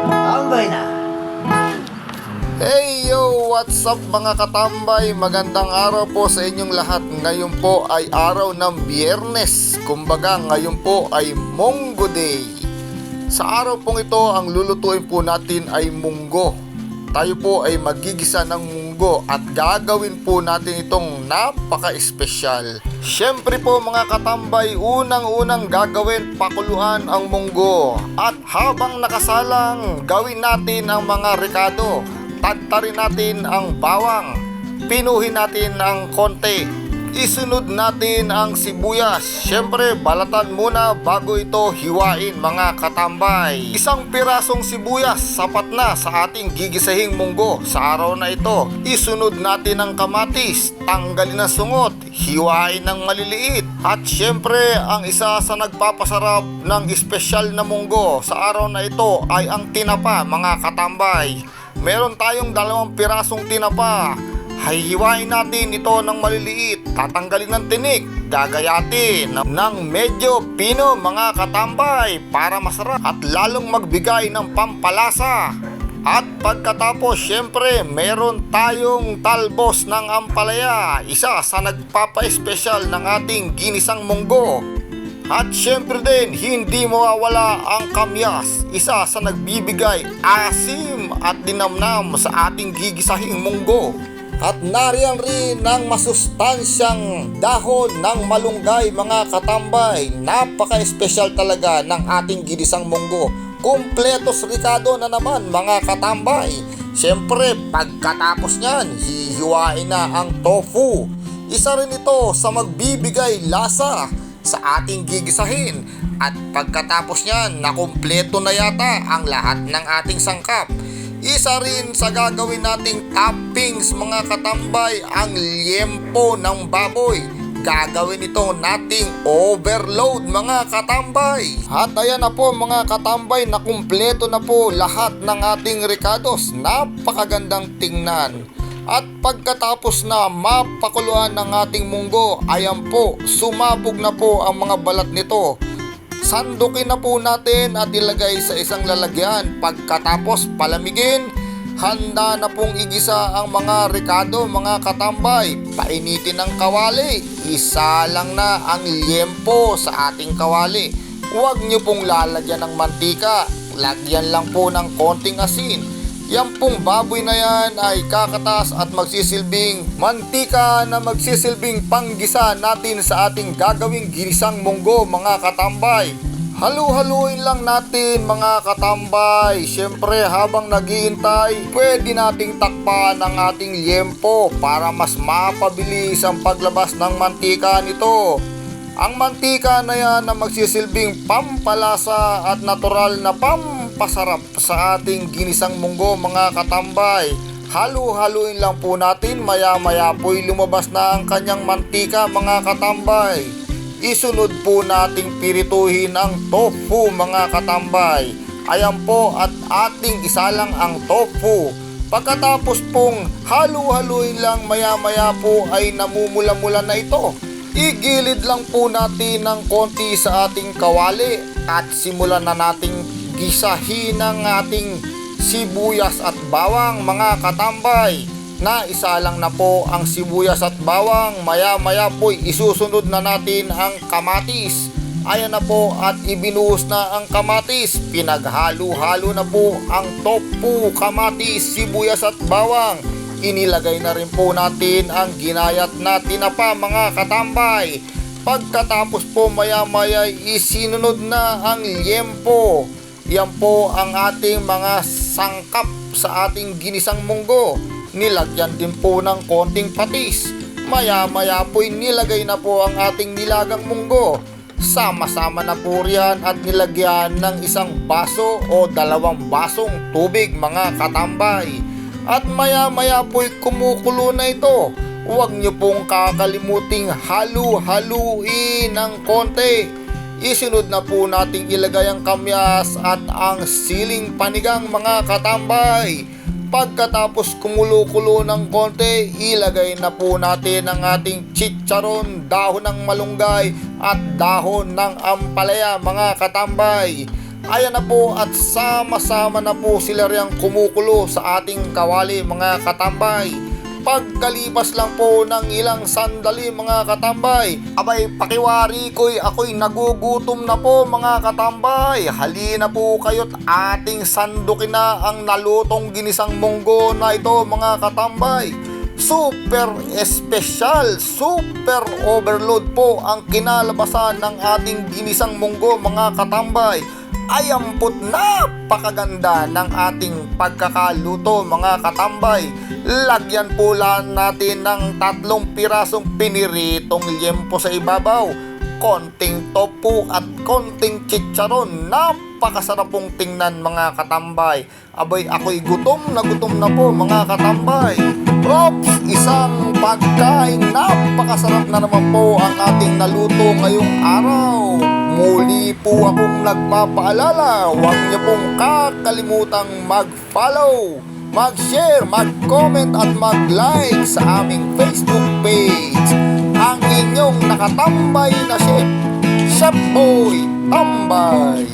Tambay na. Hey yo! What's up mga katambay? Magandang araw po sa inyong lahat. Ngayon po ay araw ng Biyernes. Kumbaga ngayon po ay Munggo Day. Sa araw pong ito, ang lulutuin po natin ay munggo. Tayo po ay magigisa ng munggo at gagawin po natin itong napaka-espesyal. Siyempre po mga katambay, unang-unang gagawin, pakuluan ang munggo. At habang nakasalang, gawin natin ang mga rekado. Tagtarin natin ang bawang, pinuhin natin ang konti, isunod natin ang sibuyas. Siyempre balatan muna bago ito hiwain mga katambay. Isang pirasong sibuyas sapat na sa ating gigisahing munggo sa araw na ito. Isunod natin ang kamatis, tanggalin ang sungot, hiwain ng maliliit. At siyempre ang isa sa nagpapasarap ng espesyal na munggo sa araw na ito ay ang tinapa mga katambay. Meron tayong 2 pirasong tinapa. Hihiwain natin ito ng maliliit. Tatanggalin ng tinik. Gagayatin ng medyo pino mga katambay para masarap at lalong magbigay ng pampalasa. At pagkatapos syempre meron tayong talbos ng ampalaya. Isa sa nagpapa-espesyal ng ating ginisang munggo. At syempre din, hindi mawawala ang kamyas, isa sa nagbibigay asim at dinamnam sa ating gigisahing munggo. At nariyan rin ang masustansyang dahon ng malunggay mga katambay. Napaka-espesyal talaga ng ating ginisang munggo. Kumpletos ricado na naman mga katambay. Syempre, pagkatapos niyan, hihiwain na ang tofu. Isa rin ito sa magbibigay lasa sa ating gigisahin. At pagkatapos niyan, nakumpleto na yata ang lahat ng ating sangkap. Isa rin sa gagawin nating toppings mga katambay, ang liempo ng baboy. Gagawin ito nating overload mga katambay. At ayan na po mga katambay, nakumpleto na po lahat ng ating ricados. Napakagandang tingnan. At pagkatapos na mapakuluan ng ating munggo, ayan po, sumabog na po ang mga balat nito. Sandukin na po natin at ilagay sa isang lalagyan. Pagkatapos palamigin, handa na pong igisa ang mga ricado mga katambay. Painitin ang kawali, isa lang na ang liempo sa ating kawali. Huwag nyo pong lalagyan ng mantika, lagyan lang po ng konting asin. Yan pong baboy na yan ay kakatas at magsisilbing mantika na magsisilbing panggisa natin sa ating gagawing ginisang munggo mga katambay. Halu-haluin lang natin mga katambay. Siyempre habang naghihintay, pwede nating takpan ang ating liempo para mas mapabilis ang paglabas ng mantika nito. Ang mantika na yan na magsisilbing pampalasa at natural na pampasarap sa ating ginisang munggo mga katambay. Halu-haluin lang po natin, maya-maya po'y lumabas na ang kanyang mantika mga katambay. Isunod po nating pirituhin ang tofu mga katambay. Ayan po at ating isalang ang tofu. Pagkatapos pong halu-haluin lang, maya-maya po ay namumula-mula na ito. Igilid lang po natin ng konti sa ating kawali at simulan na nating gisahin ang ating sibuyas at bawang mga katambay. Na isa lang na po ang sibuyas at bawang, maya-maya po isusunod na natin ang kamatis. Ayan na po at ibinuhos na ang kamatis. Pinaghalo-halo na po ang tofu, kamatis, sibuyas at bawang. Inilagay na rin po natin ang ginayat na tinapa mga katambay. Pagkatapos po maya-maya isinunod na ang liempo. Yan po ang ating mga sangkap sa ating ginisang munggo. Nilagyan din po ng konting patis. Maya-maya po nilagay na po ang ating nilagang munggo. Sama-sama na po riyan at nilagyan ng 1 baso o 2 basong tubig mga katambay. At maya-maya po'y kumukulo na ito. Huwag nyo pong kakalimuting halu-haluin ng konti. Isunod na po nating ilagay ang kamyas at ang siling panigang mga katambay. Pagkatapos kumulo-kulo ng konti, ilagay na po natin ang ating chicharon, dahon ng malunggay at dahon ng ampalaya mga katambay. Ayan na po at sama-sama na po sila riyang kumukulo sa ating kawali mga katambay. Pagkalipas lang po ng ilang sandali mga katambay, abay pakiwari ako'y nagugutom na po mga katambay. Halina po kayo't ating sandukin na ang nalutong ginisang munggo na ito mga katambay. Super espesyal, super overload po ang kinalabasan ng ating ginisang munggo mga katambay. Ayampot napakaganda ng ating pagkakaluto mga katambay. Lagyan po lang natin ng 3 pirasong piniritong liempo sa ibabaw, konting tofu at konting chicharon. Napakasarap pong tingnan mga katambay. Abay ako'y gutom na po mga katambay. Ops, isang pagkain napakasarap na naman po ang ating naluto ngayong araw. Muli po akong nagpapaalala, huwag niyo pong kakalimutang mag-follow, mag-share, mag-comment at mag-like sa aming Facebook page. Ang inyong nakatambay na chef, Chef Boy Tambay.